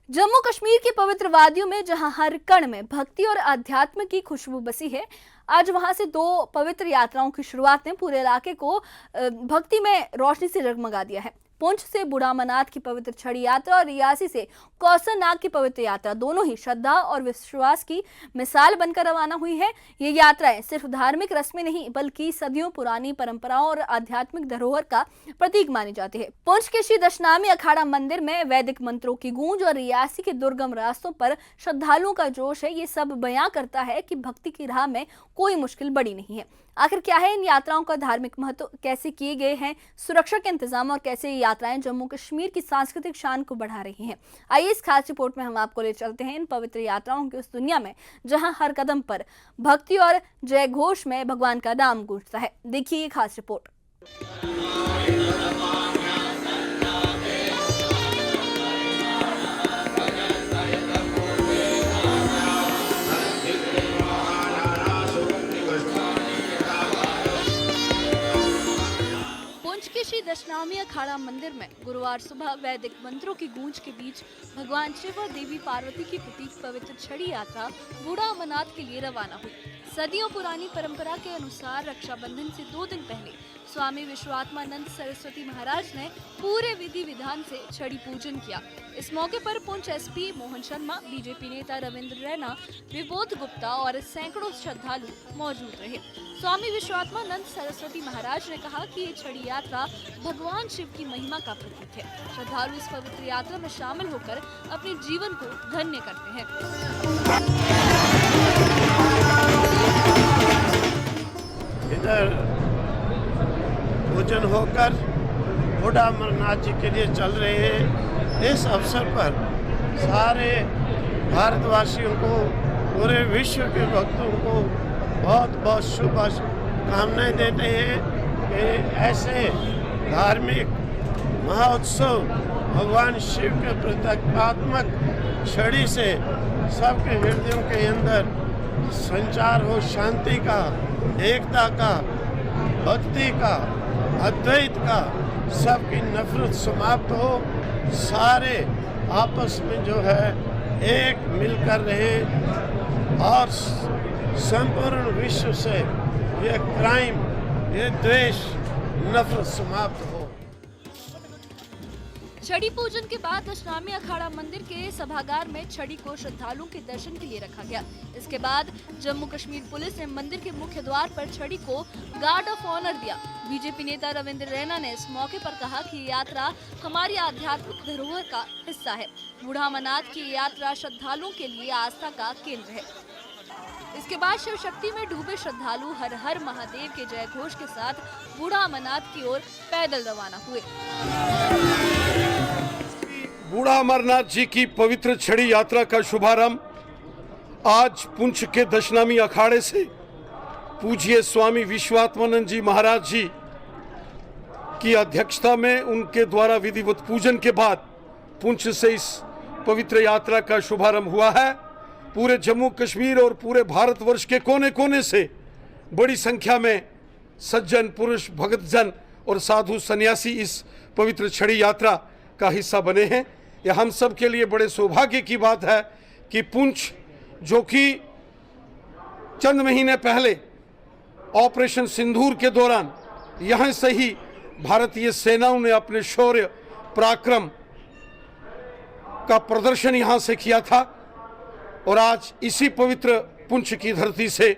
जम्मू कश्मीर की पवित्र वादियों में जहां हर कण में भक्ति और आध्यात्म की खुशबू बसी है, आज वहां से दो पवित्र यात्राओं की शुरुआत ने पूरे इलाके को भक्ति में रोशनी से जगमगा दिया है। पुंछ से बूढ़ा अमरनाथ की पवित्र छड़ी यात्रा और रियासी से कौसर नाग की पवित्र यात्रा दोनों ही श्रद्धा और विश्वास की मिसाल बनकर रवाना हुई है। ये यात्राएं सिर्फ धार्मिक रस्में नहीं बल्कि सदियों पुरानी परंपराओं और आध्यात्मिक धरोहर का प्रतीक मानी जाती है। पुंछ के श्री दशनामी अखाड़ा मंदिर में वैदिक मंत्रों की गूंज और रियासी के दुर्गम रास्तों पर श्रद्धालुओं का जोश है। ये सब बयां करता है कि भक्ति की राह में कोई मुश्किल बड़ी नहीं है। आखिर क्या है इन यात्राओं का धार्मिक महत्व, कैसे किए गए हैं सुरक्षा के इंतजाम और कैसे ये यात्राएं जम्मू कश्मीर की सांस्कृतिक शान को बढ़ा रही हैं। आइए इस खास रिपोर्ट में हम आपको ले चलते हैं इन पवित्र यात्राओं की उस दुनिया में जहां हर कदम पर भक्ति और जय घोष में भगवान का नाम गूंजता है। देखिए ये खास रिपोर्ट। श्री दशनामी अखाड़ा मंदिर में गुरुवार सुबह वैदिक मंत्रों की गूंज के बीच भगवान शिव और देवी पार्वती की प्रतीक पवित्र छड़ी यात्रा बूढ़ा अमरनाथ के लिए रवाना हुई। सदियों पुरानी परंपरा के अनुसार रक्षाबंधन से 2 दिन पहले स्वामी विश्वात्मानंद सरस्वती महाराज ने पूरे विधि विधान से छड़ी पूजन किया। इस मौके पर पुंछ एसपी मोहन शर्मा, बीजेपी नेता रविंद्र रैना, विबोध गुप्ता और सैकड़ों श्रद्धालु मौजूद रहे। स्वामी विश्वात्मानंद सरस्वती महाराज ने कहा कि ये छड़ी यात्रा भगवान शिव की महिमा का प्रतीक है। श्रद्धालु इस पवित्र यात्रा में शामिल होकर अपने जीवन को धन्य करते हैं। इधर पूजन होकर बूढ़ा अमरनाथ जी के लिए चल रहे हैं। इस अवसर पर सारे भारतवासियों को, पूरे विश्व के भक्तों को बहुत बहुत शुभकामनाएं देते हैं कि ऐसे धार्मिक महोत्सव भगवान शिव के प्रतीकात्मक छड़ी से सबके हृदयों के अंदर संचार हो, शांति का, एकता का, भक्ति का, अद्वैत का, सबकी नफरत समाप्त हो, सारे आपस में जो है एक मिलकर रहे और संपूर्ण विश्व से ये क्राइम, ये द्वेष, नफरत समाप्त हो। छड़ी पूजन के बाद दशनामी अखाड़ा मंदिर के सभागार में छड़ी को श्रद्धालुओं के दर्शन के लिए रखा गया। इसके बाद जम्मू कश्मीर पुलिस ने मंदिर के मुख्य द्वार पर छड़ी को गार्ड ऑफ ऑनर दिया। बीजेपी नेता रविंद्र रैना ने इस मौके पर कहा कि यात्रा हमारी आध्यात्मिक धरोहर का हिस्सा है। बूढ़ा अमरनाथ की यात्रा श्रद्धालुओं के लिए आस्था का केंद्र है। इसके बाद शिव शक्ति में डूबे श्रद्धालु हर हर महादेव के जय घोष के साथ बूढ़ा अमरनाथ की ओर पैदल रवाना हुए। बूढ़ा अमरनाथ जी की पवित्र छड़ी यात्रा का शुभारंभ आज पुंछ के दशनामी अखाड़े से पूज्य स्वामी विश्वात्मानंद जी महाराज जी की अध्यक्षता में उनके द्वारा विधिवत पूजन के बाद पुंछ से इस पवित्र यात्रा का शुभारंभ हुआ है। पूरे जम्मू कश्मीर और पूरे भारतवर्ष के कोने कोने से बड़ी संख्या में सज्जन पुरुष, भक्तजन और साधु सन्यासी इस पवित्र छड़ी यात्रा का हिस्सा बने हैं। यह हम सब के लिए बड़े सौभाग्य की बात है कि पुंछ, जो कि चंद महीने पहले ऑपरेशन सिंदूर के दौरान यहाँ से ही भारतीय सेनाओं ने अपने शौर्य पराक्रम का प्रदर्शन यहाँ से किया था और आज इसी पवित्र पुंछ की धरती से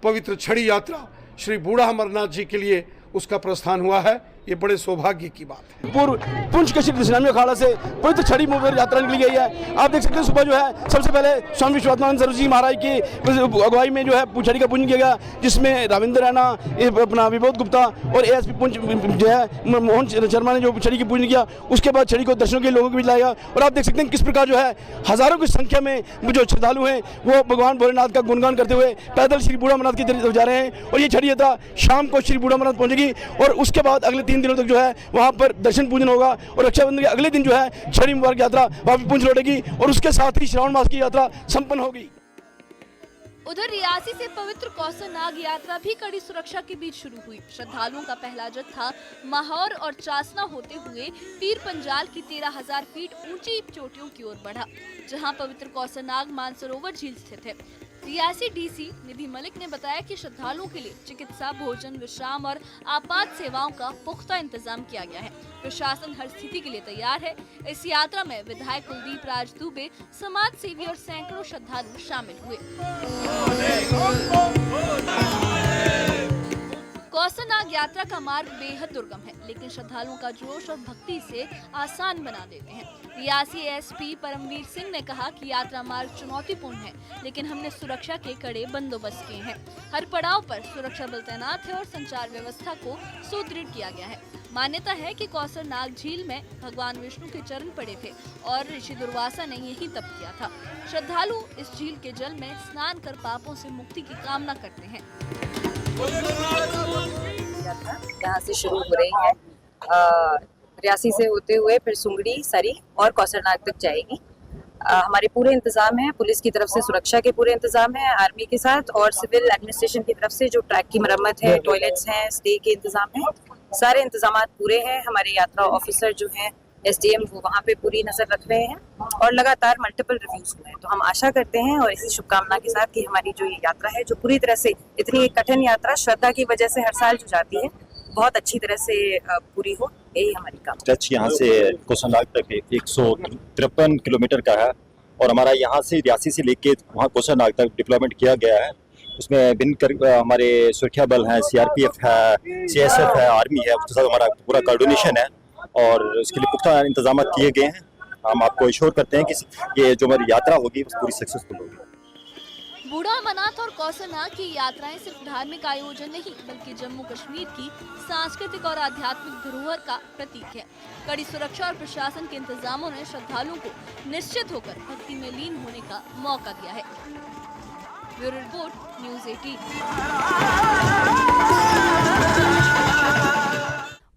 पवित्र छड़ी यात्रा श्री बूढ़ा अमरनाथ जी के लिए उसका प्रस्थान हुआ है। ये बड़े सौभाग्य की बात है। पूर्व पुंछ के श्री दशनामी अखाड़ा से पवित्र छड़ी मुबारक यात्रा निकली गई है। आप देख सकते हैं सुबह जो है सबसे पहले स्वामी विश्वात्मानंद सरस्वती जी महाराज की अगुवाई में जो है छड़ी का पूजन किया गया, जिसमें रविंद्र रैना, अपना विबोध गुप्ता और एएसपी पुंछ जो है मोहन शर्मा ने जो छड़ी की पूजन किया। उसके बाद छड़ी को दर्शनों के लोगों को भी लाया और आप देख सकते हैं किस प्रकार जो है हजारों की संख्या में जो श्रद्धालु हैं वो भगवान भोलेनाथ का गुणगान करते हुए पैदल श्री बूढ़ा अमरनाथ की तरफ जा रहे हैं। और ये छड़ी यात्रा शाम को श्री बूढ़ा अमरनाथ पहुंचेगी और उसके बाद अगले 3 दिनों तक जो है वहां पर दर्शन पूजन होगा और रक्षाबंधन के अगले दिन जो है छड़ी मुबारक यात्रा वापस पुंछ लौटेगी और उसके साथ ही श्रावण मास की यात्रा संपन्न होगी। उधर रियासी से पवित्र कौसर नाग यात्रा भी कड़ी सुरक्षा के बीच शुरू हुई। श्रद्धालुओं का पहला जत्था माहौर और चासना होते हुए पीर पंजाल की 13,000 फीट ऊंची चोटियों की ओर बढ़ा, जहां पवित्र कौसर नाग मानसरोवर झील स्थित है। रियासी डीसी निधि मलिक ने बताया कि श्रद्धालुओं के लिए चिकित्सा, भोजन, विश्राम और आपात सेवाओं का पुख्ता इंतजाम किया गया है। प्रशासन हर स्थिति के लिए तैयार है। इस यात्रा में विधायक कुलदीप राज दुबे, समाज सेवी और सैकड़ों श्रद्धालु शामिल हुए। कौसर नाग यात्रा का मार्ग बेहद दुर्गम है, लेकिन श्रद्धालुओं का जोश और भक्ति इसे आसान बना देते हैं। रियासी एसपी परमवीर सिंह ने कहा कि यात्रा मार्ग चुनौतीपूर्ण है, लेकिन हमने सुरक्षा के कड़े बंदोबस्त किए हैं। हर पड़ाव पर सुरक्षा बल तैनात है और संचार व्यवस्था को सुदृढ़ किया गया है। मान्यता है कि कौसर नाग झील में भगवान विष्णु के चरण पड़े थे और ऋषि दुर्वासा ने यही तप किया था। श्रद्धालु इस झील के जल में स्नान कर पापों से मुक्ति की कामना करते हैं। यहाँ से शुरू हो रही है, रियासी से होते हुए फिर सुंगड़ी, सरी और कौसरनाग तक जाएगी। हमारे पूरे इंतजाम है, पुलिस की तरफ से सुरक्षा के पूरे इंतजाम है, आर्मी के साथ और सिविल एडमिनिस्ट्रेशन की तरफ से जो ट्रैक की मरम्मत है, टॉयलेट्स हैं, स्टे के इंतजाम है, सारे इंतजाम पूरे हैं। हमारे यात्रा ऑफिसर जो हैं SDM वो वहाँ पे पूरी नजर रख रहे हैं और लगातार मल्टीपल रिव्यूज हुए हैं। तो हम आशा करते हैं और इसी शुभकामना के साथ कि हमारी जो ये यात्रा है, जो पूरी तरह से इतनी कठिन यात्रा श्रद्धा की वजह से हर साल जो जाती है, बहुत अच्छी तरह से पूरी हो, यही हमारी काम। टच यहाँ से कौसर नाग तक 153 किलोमीटर का है और हमारा यहाँ से रियासी से लेके वहाँ कौसर नाग तक डिप्लॉयमेंट किया गया है। उसमें भिन्न हमारे सुरक्षा बल हैं, CRPF है, CSF है, आर्मी है, उसके साथ हमारा पूरा कोऑर्डिनेशन है और इसके लिए पुख्ता इंतजाम किए गए हैं। हम आपको इश्योर करते हैं कि ये जो हमारी यात्रा होगी पूरी सक्सेसफुल होगी। बूढ़ा अमरनाथ और कौसर नाग की यात्राएं सिर्फ धार्मिक आयोजन नहीं, बल्कि जम्मू कश्मीर की सांस्कृतिक और आध्यात्मिक धरोहर का प्रतीक है। कड़ी सुरक्षा और प्रशासन के इंतजामों ने श्रद्धालुओं को निश्चित होकर भक्ति में लीन होने का मौका दिया है। Bureau report, news 18।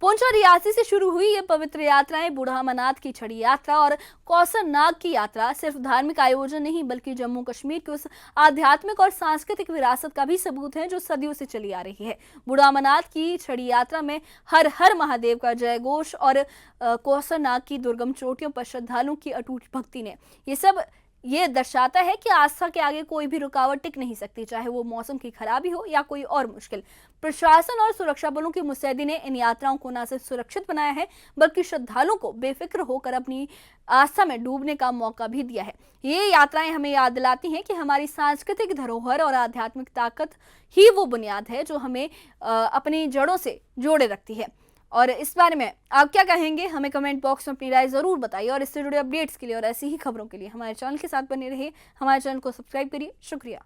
पुंछ और रियासी से शुरू हुई ये पवित्र यात्राएं बूढ़ा अमरनाथ की छड़ी यात्रा और कौसर नाग की यात्रा सिर्फ धार्मिक आयोजन नहीं, बल्कि जम्मू कश्मीर की उस आध्यात्मिक और सांस्कृतिक विरासत का भी सबूत है जो सदियों से चली आ रही है। बूढ़ा अमरनाथ की छड़ी यात्रा में हर हर महादेव का जय घोष और कौसर नाग की दुर्गम चोटियों पर श्रद्धालुओं की अटूट भक्ति ने ये दर्शाता है कि आस्था के आगे कोई भी रुकावट टिक नहीं सकती, चाहे वो मौसम की खराबी हो या कोई और मुश्किल। प्रशासन और सुरक्षा बलों की मुस्तैदी ने इन यात्राओं को न सिर्फ सुरक्षित बनाया है, बल्कि श्रद्धालुओं को बेफिक्र होकर अपनी आस्था में डूबने का मौका भी दिया है। ये यात्राएं हमें याद दिलाती हैं कि हमारी सांस्कृतिक धरोहर और आध्यात्मिक ताकत ही वो बुनियाद है जो हमें अपनी जड़ों से जोड़े रखती है। और इस बारे में आप क्या कहेंगे, हमें कमेंट बॉक्स में अपनी राय जरूर बताइए और इससे जुड़े अपडेट्स के लिए और ऐसी ही खबरों के लिए हमारे चैनल के साथ बने रहिए। हमारे चैनल को सब्सक्राइब करिए। शुक्रिया।